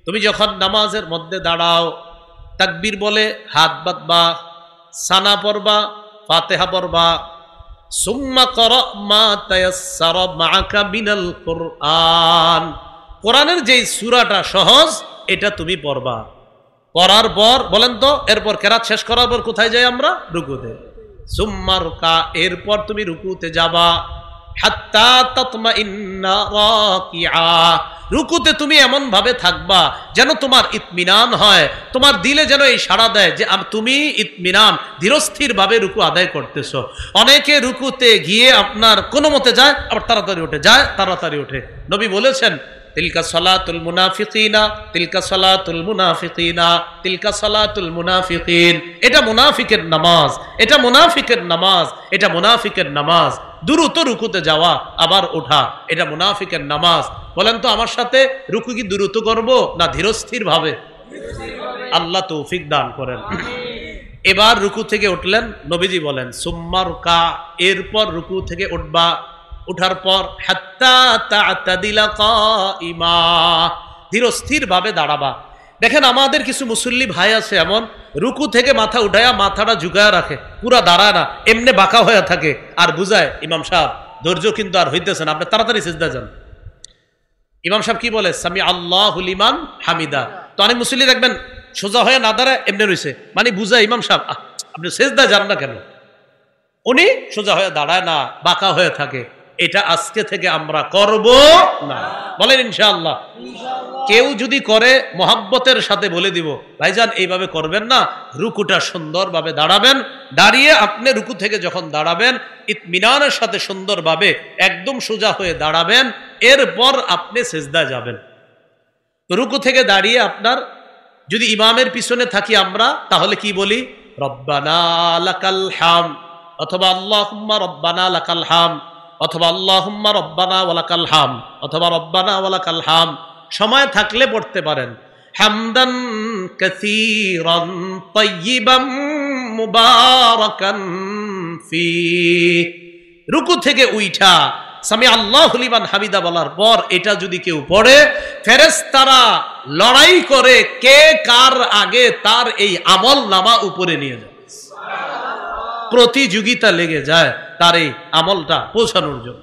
তুমি যখন নামাজের মধ্যে দাঁড়াও, তাকবীর বলে হাত বাঁধবা, সানা পড়বা, ফাতিহা পড়বা, সুম্মা ক্রা মা তায়াসসারা মাআকা মিনাল কুরআন, কোরআনের যেই সূরাটা সহজ এটা তুমি পড়বা। পড়ার পর বলেন তো, এরপর কেরাত শেষ করার পর কোথায় যাই আমরা? রুকুতে। সুম্মা রুকা, এরপর তুমি রুকুতে যাবা। হাত্তা তাতমাইন্না রাকিআ, রুকুতে তুমি এমন ভাবে থাকবা যেন তোমার ইতমিনান হয়, তোমার দিলে যেন এই সাড়া দেয় যে তুমি ইতমিনান ধীরস্থির ভাবে রুকু আদায় করতেছো। অনেকে রুকুতে গিয়ে আপনার কোনো মতে যায়, আবার তাড়াতাড়ি উঠে যায়, তাড়াতাড়ি উঠে। নবী বলেছেন তিলকা সালাতুল মুনাফিকিনা, তিলকা সালাতুল মুনাফিকিনা, তিলকা সালাতুল মুনাফিকিন, এটা মুনাফিকের নামাজ, এটা মুনাফিকের নামাজ, এটা মুনাফিকের নামাজ। দ্রুত রুকুতে যাওয়া আবার ওঠা, এটা মুনাফিকের নামাজ। বলেন তো আমার সাথে, রুকু কি দ্রুত করব না ধীরস্থির ভাবে? আল্লাহ তৌফিক দান করেন। এবার রুকু থেকে উঠলেন, নবীজি বলেন সুম্মা রুকা, এরপর রুকু থেকে উঠবা। উঠার পর হাত্তা তা'তাদিলা কাইমা, ধীরস্থির ভাবে দাঁড়াবা। দেখেন আমাদের কিছু মুসল্লি ভাই আছে এমন, রুকু থেকে মাথা উঠায়া মাথাটা ঝুঁকায়া রাখে, পুরা দাঁড়ায় না, এমনি বাঁকা হয়ে থাকে, আর বুঝায় ইমাম সাহেব ধৈর্য কিন্তু আর হইতেছে না, আপনি তাড়াতাড়ি সিজদা যান। ইমাম সাহেব কি বলে? সামি আল্লাহু লিমান হামিদা। তো অনেক মুসল্লি দেখবেন সোজা হয়ে না দাঁড়ায়, এমনি রইছে, মানে বুঝায় ইমাম সাহেব আপনি সিজদা যান না কেন? উনি সোজা হয়ে দাঁড়ায় না, বাঁকা হয়ে থাকে। এটা আজকে থেকে আমরা করব না, বলেন ইনশাআল্লাহ। কেউ যদি করে মোহাব্বতের সাথে বলে দিব, ভাইজান এইভাবে করবেন না, রুকুটা সুন্দরভাবে দাঁড়াবেন। দাঁড়িয়ে আপনি রুকু থেকে যখন দাঁড়াবেন ইতমিনানের সাথে সুন্দরভাবে একদম সোজা হয়ে দাঁড়াবেন, এরপর আপনি সিজদায় যাবেন। রুকু থেকে দাঁড়িয়ে আপনার যদি ইমামের পিছনে থাকি আমরা, তাহলে কি বলি? রব্বানা লাকাল হাম, অথবা আল্লাহুম্মা রব্বানা লাকাল হাম, অথবা আল্লাহুম্মা রব্বানা ওয়ালাকাল হাম, অথবা রব্বানা ওয়ালাকাল হাম। সময় থাকলে পড়তে পারেন হামদান কাসীরান তাইয়িবান মুবারাকান ফি। রুকু থেকে উঠা সামি আল্লাহু লিমান হামিদা বলার পর এটা যদি কেউ পড়ে, ফেরেশতারা লড়াই করে কে কার আগে তার এই আমল নামা উপরে নিয়ে যায়। প্রতিযোগিতা লেগে যায় তার এই আমলটা পৌঁছানোর জন্য।